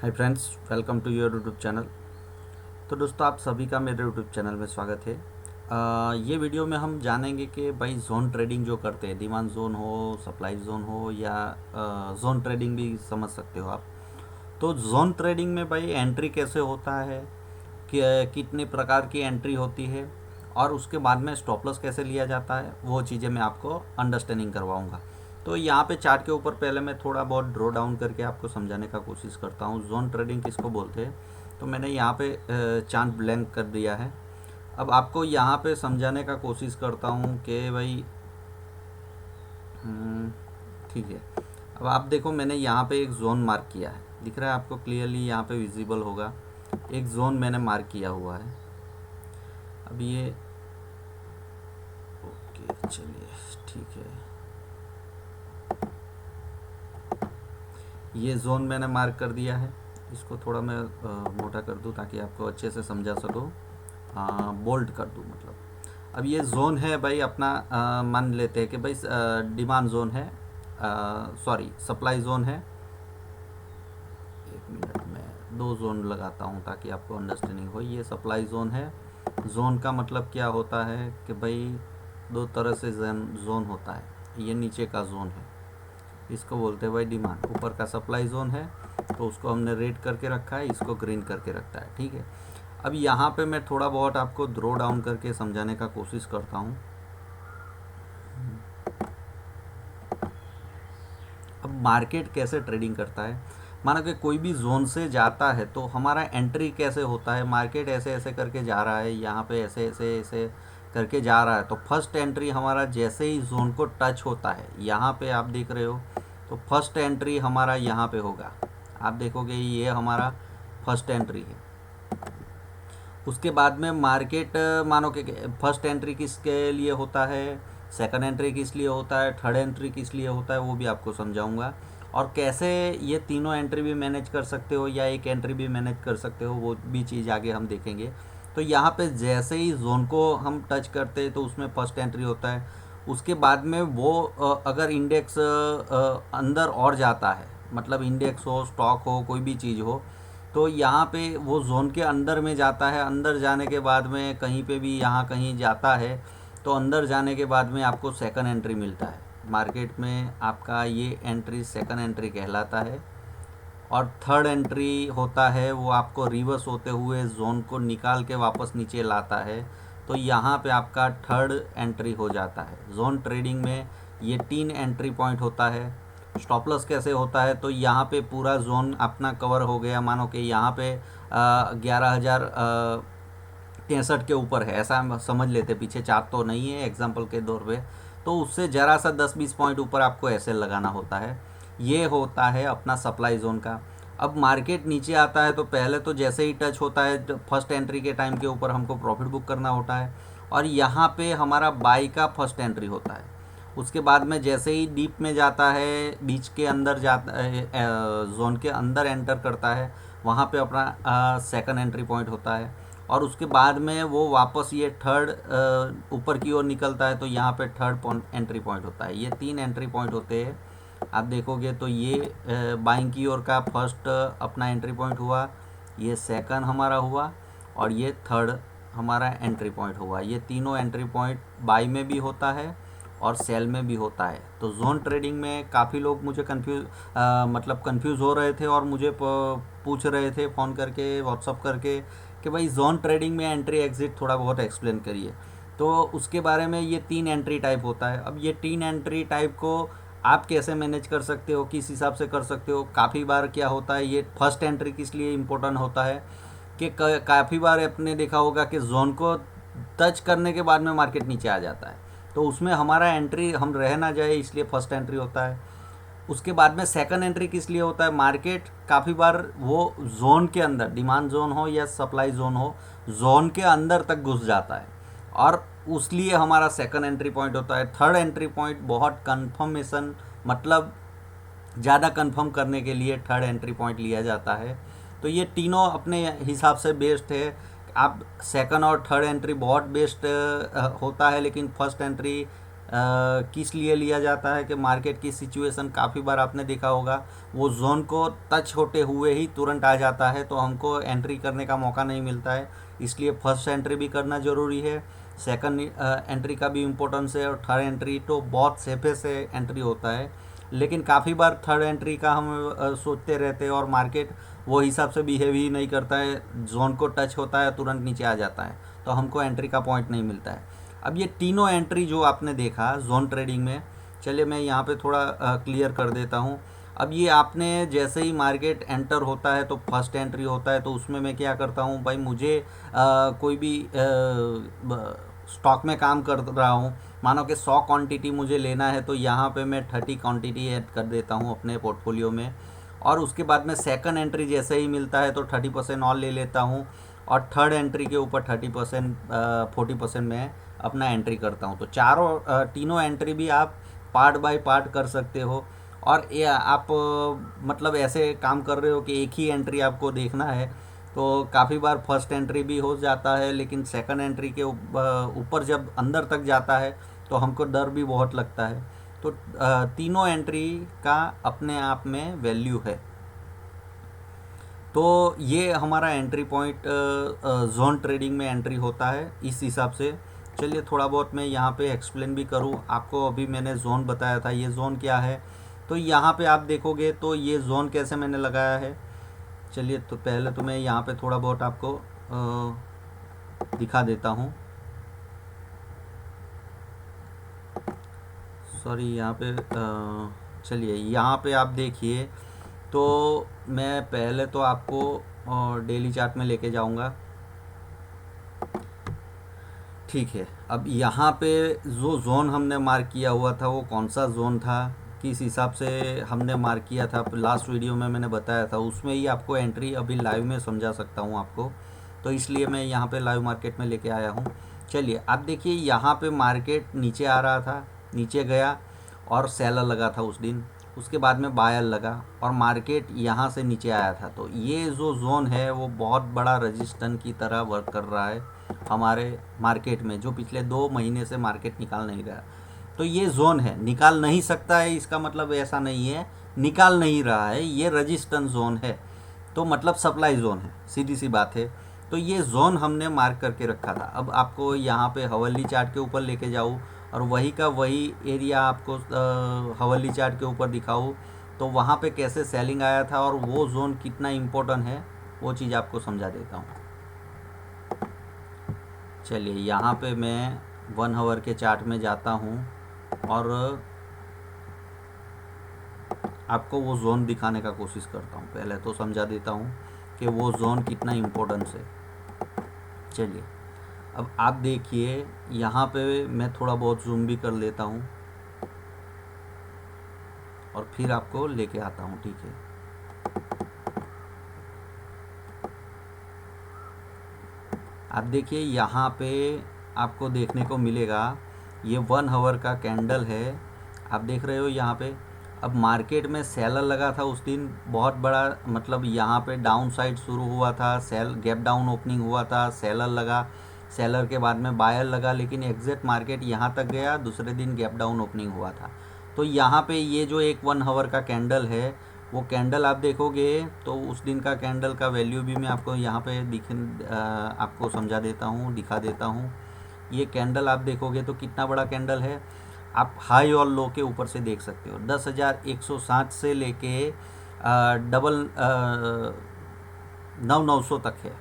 Hi friends, welcome to your YouTube channel. तो दोस्तों, आप सभी का मेरे यूट्यूब चैनल में स्वागत है। ये वीडियो में हम जानेंगे कि भाई जोन ट्रेडिंग जो करते हैं, डिमांड जोन हो, सप्लाई जोन हो या जोन ट्रेडिंग भी समझ सकते हो आप। तो जोन ट्रेडिंग में भाई एंट्री कैसे होता है, कि कितने प्रकार की एंट्री होती है और उसके बाद में स्टॉप लॉस कैसे लिया जाता है, वो चीज़ें मैं आपको अंडरस्टैंडिंग करवाऊँगा। तो यहाँ पे चार्ट के ऊपर पहले मैं थोड़ा बहुत ड्रॉ डाउन करके आपको समझाने का कोशिश करता हूँ जोन ट्रेडिंग किसको बोलते हैं। तो मैंने यहाँ पे चार्ट ब्लैंक कर दिया है। अब आपको यहाँ पे समझाने का कोशिश करता हूँ कि भाई ठीक है। अब आप देखो, मैंने यहाँ पे एक जोन मार्क किया है, दिख रहा है आपको क्लियरली, यहाँ पे विजिबल होगा। एक जोन मैंने मार्क किया हुआ है। अब ये ओके, चलिए ठीक है। ये जोन मैंने मार्क कर दिया है। इसको थोड़ा मैं मोटा कर दूं ताकि आपको अच्छे से समझा सकूँ। बोल्ड कर दूं मतलब। अब ये जोन है भाई अपना, मान लेते हैं कि भाई डिमांड जोन है, सॉरी सप्लाई जोन है। एक मिनट में दो जोन लगाता हूँ ताकि आपको अंडरस्टैंडिंग हो। ये सप्लाई जोन है। जोन का मतलब क्या होता है कि भाई दो तरह से जोन होता है। ये नीचे का जोन है, इसको बोलते हैं भाई डिमांड। ऊपर का सप्लाई जोन है, तो उसको हमने रेड करके रखा है, इसको ग्रीन करके रखता है, ठीक है। अब यहाँ पे मैं थोड़ा बहुत आपको ड्रॉ डाउन करके समझाने का कोशिश करता हूँ। अब मार्केट कैसे ट्रेडिंग करता है, माना कि कोई भी जोन से जाता है तो हमारा एंट्री कैसे होता है। मार्केट ऐसे ऐसे करके जा रहा है, यहाँ पे ऐसे ऐसे ऐसे करके जा रहा है। तो फर्स्ट एंट्री हमारा जैसे ही जोन को टच होता है, यहाँ पे आप देख रहे हो, तो फर्स्ट एंट्री हमारा यहाँ पे होगा। आप देखोगे ये हमारा फर्स्ट एंट्री है। उसके बाद में मार्केट मानो कि फर्स्ट एंट्री किसके लिए होता है, सेकंड एंट्री किस लिए होता है, थर्ड एंट्री किस लिए होता है, वो भी आपको समझाऊंगा। और कैसे ये तीनों एंट्री भी मैनेज कर सकते हो या एक एंट्री भी मैनेज कर सकते हो, वो भी चीज़ आगे हम देखेंगे। तो यहाँ पे जैसे ही जोन को हम टच करते हैं तो उसमें फर्स्ट एंट्री होता है। उसके बाद में वो अगर इंडेक्स अंदर और जाता है, मतलब इंडेक्स हो, स्टॉक हो, कोई भी चीज़ हो, तो यहाँ पे वो जोन के अंदर में जाता है। अंदर जाने के बाद में कहीं पे भी यहाँ कहीं जाता है, तो अंदर जाने के बाद में आपको सेकंड एंट्री मिलता है। मार्केट में आपका ये एंट्री सेकंड एंट्री कहलाता है। और थर्ड एंट्री होता है वो आपको रिवर्स होते हुए जोन को निकाल के वापस नीचे लाता है। तो यहाँ पे आपका थर्ड एंट्री हो जाता है। जोन ट्रेडिंग में ये 3 एंट्री पॉइंट होता है। स्टॉप लॉस कैसे होता है, तो यहाँ पे पूरा जोन अपना कवर हो गया, मानो कि यहाँ पे 11,063 के ऊपर है, ऐसा हम समझ लेते। पीछे चार्ट तो नहीं है एग्जाम्पल के दौर पे, तो उससे ज़रा सा 10-20 पॉइंट ऊपर आपको ऐसे लगाना होता है। ये होता है अपना सप्लाई जोन का। अब मार्केट नीचे आता है तो पहले तो जैसे ही टच होता है फर्स्ट एंट्री के टाइम के ऊपर हमको प्रॉफिट बुक करना होता है, और यहाँ पे हमारा बाई का फर्स्ट एंट्री होता है। उसके बाद में जैसे ही डीप में जाता है, बीच के अंदर जाता है, जोन के अंदर एंटर करता है, वहाँ पे अपना सेकंड एंट्री पॉइंट होता है। और उसके बाद में वो वापस ये थर्ड ऊपर की ओर निकलता है, तो यहाँ पे थर्ड एंट्री पॉइंट होता है। ये 3 एंट्री पॉइंट होते हैं। आप देखोगे तो ये बाइंग की ओर का फर्स्ट अपना एंट्री पॉइंट हुआ, ये सेकंड हमारा हुआ, और ये थर्ड हमारा एंट्री पॉइंट हुआ। ये तीनों एंट्री पॉइंट बाई में भी होता है और सेल में भी होता है। तो जोन ट्रेडिंग में काफ़ी लोग मुझे कंफ्यूज हो रहे थे और मुझे पूछ रहे थे फ़ोन करके, व्हाट्सअप करके, कि भाई जोन ट्रेडिंग में एंट्री एग्जिट थोड़ा बहुत एक्सप्लेन करिए। तो उसके बारे में, ये 3 एंट्री टाइप होता है। अब ये 3 एंट्री टाइप को आप कैसे मैनेज कर सकते हो, किस हिसाब से कर सकते हो। काफ़ी बार क्या होता है, ये फर्स्ट एंट्री किस लिए इम्पोर्टेंट होता है कि काफ़ी बार आपने देखा होगा कि जोन को टच करने के बाद में मार्केट नीचे आ जाता है, तो उसमें हमारा एंट्री हम रह ना जाए, इसलिए फर्स्ट एंट्री होता है। उसके बाद में सेकंड एंट्री किस लिए होता है, मार्केट काफ़ी बार वो जोन के अंदर, डिमांड जोन हो या सप्लाई जोन हो, जोन के अंदर तक घुस जाता है, और उसलिए हमारा सेकंड एंट्री पॉइंट होता है। थर्ड एंट्री पॉइंट बहुत कंफर्मेशन, मतलब ज़्यादा कंफर्म करने के लिए थर्ड एंट्री पॉइंट लिया जाता है। तो ये तीनों अपने हिसाब से बेस्ट है। आप सेकंड और थर्ड एंट्री बहुत बेस्ट होता है, लेकिन फर्स्ट एंट्री किस लिए लिया जाता है कि मार्केट की सिचुएशन काफ़ी बार आपने देखा होगा वो जोन को टच होते हुए ही तुरंत आ जाता है, तो हमको एंट्री करने का मौका नहीं मिलता है। इसलिए फर्स्ट एंट्री भी करना ज़रूरी है, सेकंड एंट्री का भी इम्पोर्टेंस है, और थर्ड एंट्री तो बहुत सेफे से एंट्री होता है। लेकिन काफ़ी बार थर्ड एंट्री का हम सोचते रहते हैं और मार्केट वो हिसाब से बिहेव ही नहीं करता है, जोन को टच होता है तुरंत नीचे आ जाता है, तो हमको एंट्री का पॉइंट नहीं मिलता है। अब ये तीनों एंट्री जो आपने देखा जोन ट्रेडिंग में, चलिए मैं यहाँ पे थोड़ा क्लियर कर देता हूँ। अब ये आपने जैसे ही मार्केट एंटर होता है तो फर्स्ट एंट्री होता है, तो उसमें मैं क्या करता हूँ भाई, मुझे कोई भी स्टॉक में काम कर रहा हूँ, मानो कि 100 क्वांटिटी मुझे लेना है, तो यहाँ पे मैं 30 क्वांटिटी ऐड कर देता हूँ अपने पोर्टफोलियो में। और उसके बाद में सेकंड एंट्री जैसे ही मिलता है तो 30% और ले लेता हूँ, और थर्ड एंट्री के ऊपर 30% 40% मैं अपना एंट्री करता हूँ। तो तीनों एंट्री भी आप पार्ट बाय पार्ट कर सकते हो। और ये आप मतलब ऐसे काम कर रहे हो कि एक ही एंट्री आपको देखना है, तो काफ़ी बार फर्स्ट एंट्री भी हो जाता है, लेकिन सेकंड एंट्री के ऊपर जब अंदर तक जाता है तो हमको डर भी बहुत लगता है। तो तीनों एंट्री का अपने आप में वैल्यू है। तो ये हमारा एंट्री पॉइंट जोन ट्रेडिंग में एंट्री होता है इस हिसाब से। चलिए थोड़ा बहुत मैं यहाँ पे एक्सप्लेन भी करूँ आपको। अभी मैंने जोन बताया था, ये जोन क्या है, तो यहाँ पे आप देखोगे तो ये जोन कैसे मैंने लगाया है। चलिए तो पहले तो मैं यहाँ पे थोड़ा बहुत आपको दिखा देता हूँ। सॉरी, यहाँ पे चलिए यहाँ पे आप देखिए, तो मैं पहले तो आपको डेली चार्ट में लेके जाऊंगा। ठीक है, अब यहाँ पे जो जोन हमने मार्क किया हुआ था वो कौन सा जोन था, किस हिसाब से हमने मार्क किया था, लास्ट वीडियो में मैंने बताया था, उसमें ही आपको एंट्री अभी लाइव में समझा सकता हूँ आपको, तो इसलिए मैं यहाँ पे लाइव मार्केट में लेके आया हूँ। चलिए आप देखिए, यहाँ पे मार्केट नीचे आ रहा था, नीचे गया और सेलर लगा था उस दिन, उसके बाद में बायर लगा और मार्केट यहाँ से नीचे आया था। तो ये जो जोन है वो बहुत बड़ा रजिस्टेंस की तरह वर्क कर रहा है हमारे मार्केट में, जो पिछले 2 महीने से मार्केट निकाल नहीं रहा। तो ये जोन है, निकाल नहीं सकता है इसका मतलब ऐसा नहीं है निकाल नहीं रहा है, ये रजिस्टेंस जोन है, तो मतलब सप्लाई जोन है, सीधी सी बात है। तो ये जोन हमने मार्क करके रखा था। अब आपको यहाँ पे हवल्ली चार्ट के ऊपर लेके जाऊँ और वही का वही एरिया आपको हवल्ली चार्ट के ऊपर दिखाऊँ, तो वहाँ पे कैसे सेलिंग आया था और वो जोन कितना इम्पोर्टेंट है वो चीज़ आपको समझा देता हूँ। चलिए यहाँ पे मैं 1 आवर के चार्ट में जाता हूँ और आपको वो जोन दिखाने का कोशिश करता हूँ। पहले तो समझा देता हूँ कि वो जोन कितना इम्पोर्टेंस है। चलिए अब आप देखिए, यहाँ पे मैं थोड़ा बहुत जूम भी कर लेता हूँ और फिर आपको लेके आता हूँ। ठीक है, आप देखिए यहाँ पे आपको देखने को मिलेगा, ये 1 आवर का कैंडल है, आप देख रहे हो यहाँ पे। अब मार्केट में सेलर लगा था उस दिन बहुत बड़ा, मतलब यहाँ पे डाउन साइड शुरू हुआ था, सेल गैप डाउन ओपनिंग हुआ था, सेलर लगा, सेलर के बाद में बायर लगा, लेकिन एग्जैक्ट मार्केट यहाँ तक गया, दूसरे दिन गैप डाउन ओपनिंग हुआ था। तो यहाँ पे ये जो एक 1 आवर का कैंडल है, वो कैंडल आप देखोगे तो उस दिन का कैंडल का वैल्यू भी मैं आपको यहाँ पे आपको समझा देता हूँ, दिखा देता हूँ। ये कैंडल आप देखोगे तो कितना बड़ा कैंडल है, आप हाई और लो के ऊपर से देख सकते हो। 10,160 से लेके 9,900 तक है,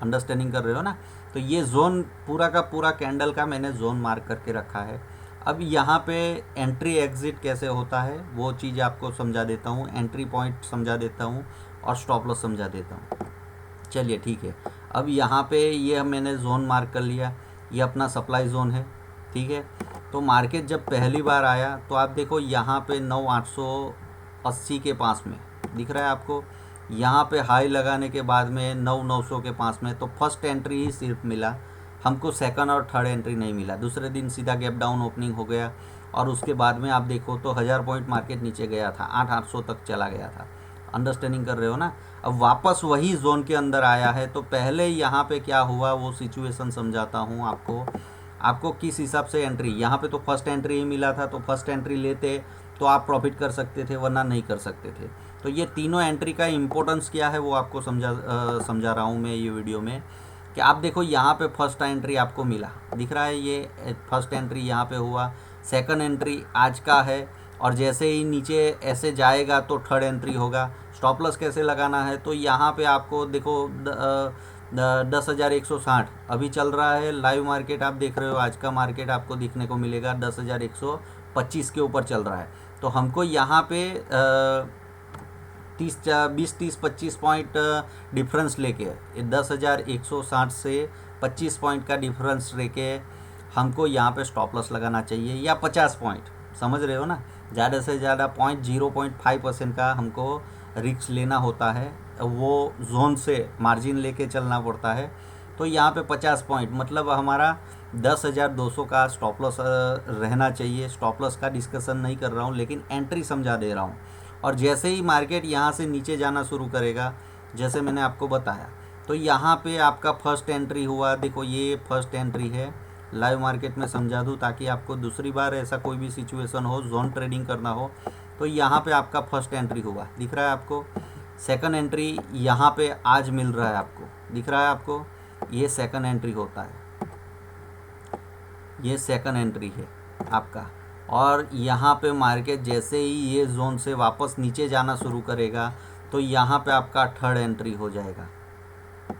अंडरस्टैंडिंग कर रहे हो ना। तो ये जोन पूरा का पूरा कैंडल का मैंने जोन मार्क करके रखा है। अब यहाँ पे एंट्री एग्जिट कैसे होता है वो चीज़ आपको समझा देता हूँ, एंट्री पॉइंट समझा देता हूँ और स्टॉप लॉस समझा देता हूँ। चलिए ठीक है, अब यहाँ पे ये मैंने जोन मार्क कर लिया, ये अपना सप्लाई जोन है। ठीक है, तो मार्केट जब पहली बार आया तो आप देखो यहाँ पे 9,880 के पास में दिख रहा है आपको, यहाँ पे हाई लगाने के बाद में 9,900 के पास में, तो फर्स्ट एंट्री ही सिर्फ मिला हमको, सेकंड और थर्ड एंट्री नहीं मिला। दूसरे दिन सीधा गैप डाउन ओपनिंग हो गया और उसके बाद में आप देखो तो 1000 पॉइंट मार्केट नीचे गया था, 8,800 तक चला गया था। अंडरस्टैंडिंग कर रहे हो ना। अब वापस वही जोन के अंदर आया है, तो पहले यहाँ पे क्या हुआ वो सिचुएशन समझाता हूँ आपको। आपको किस हिसाब से एंट्री, यहाँ पे तो फर्स्ट एंट्री ही मिला था, तो फर्स्ट एंट्री लेते तो आप प्रॉफिट कर सकते थे, वरना नहीं कर सकते थे। तो ये तीनों एंट्री का इम्पोर्टेंस क्या है वो आपको समझा रहा हूँ मैं ये वीडियो में, कि आप देखो यहाँ पे फर्स्ट एंट्री आपको मिला, दिख रहा है ये फर्स्ट एंट्री यहाँ पे हुआ, सेकंड एंट्री आज का है, और जैसे ही नीचे ऐसे जाएगा तो थर्ड एंट्री होगा। स्टॉप लॉस कैसे लगाना है, तो यहाँ पे आपको देखो 10,160 अभी चल रहा है, लाइव मार्केट आप देख रहे हो, आज का मार्केट आपको दिखने को मिलेगा 10,125 के ऊपर चल रहा है। तो हमको यहाँ पे 20-30-25 पॉइंट डिफरेंस लेके 10,160 से 25 पॉइंट का डिफरेंस लेके हमको यहाँ पे स्टॉप लॉस लगाना चाहिए, या 50 पॉइंट, समझ रहे हो ना, ज़्यादा से ज़्यादा 0.5% का हमको रिस्क लेना होता है, वो जोन से मार्जिन लेके चलना पड़ता है। तो यहाँ पे 50 पॉइंट मतलब हमारा 10,200 का स्टॉप लॉस रहना चाहिए। स्टॉप लॉस का डिस्कशन नहीं कर रहा हूँ, लेकिन एंट्री समझा दे रहा हूँ। और जैसे ही मार्केट यहाँ से नीचे जाना शुरू करेगा, जैसे मैंने आपको बताया, तो यहाँ पे आपका फर्स्ट एंट्री हुआ, देखो ये फर्स्ट एंट्री है, लाइव मार्केट में समझा दूँ ताकि आपको दूसरी बार ऐसा कोई भी सिचुएशन हो, जोन ट्रेडिंग करना हो, तो यहाँ पे आपका फर्स्ट एंट्री हुआ, दिख रहा है आपको। सेकंड एंट्री यहाँ पे आज मिल रहा है, आपको दिख रहा है आपको, ये सेकंड एंट्री होता है, ये सेकंड एंट्री है आपका। और यहाँ पे मार्केट जैसे ही ये जोन से वापस नीचे जाना शुरू करेगा, तो यहाँ पे आपका थर्ड एंट्री हो जाएगा।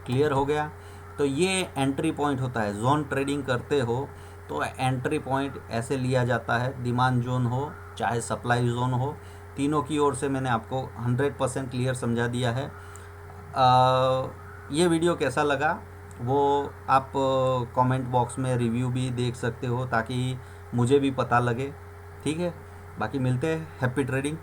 क्लियर हो गया। तो ये एंट्री पॉइंट होता है, जोन ट्रेडिंग करते हो तो एंट्री पॉइंट ऐसे लिया जाता है, डिमांड जोन हो चाहे सप्लाई जोन हो, तीनों की ओर से मैंने आपको 100% क्लियर समझा दिया है। ये वीडियो कैसा लगा वो आप कमेंट बॉक्स में रिव्यू भी देख सकते हो, ताकि मुझे भी पता लगे, ठीक है। बाकी मिलते हैं, हैप्पी ट्रेडिंग।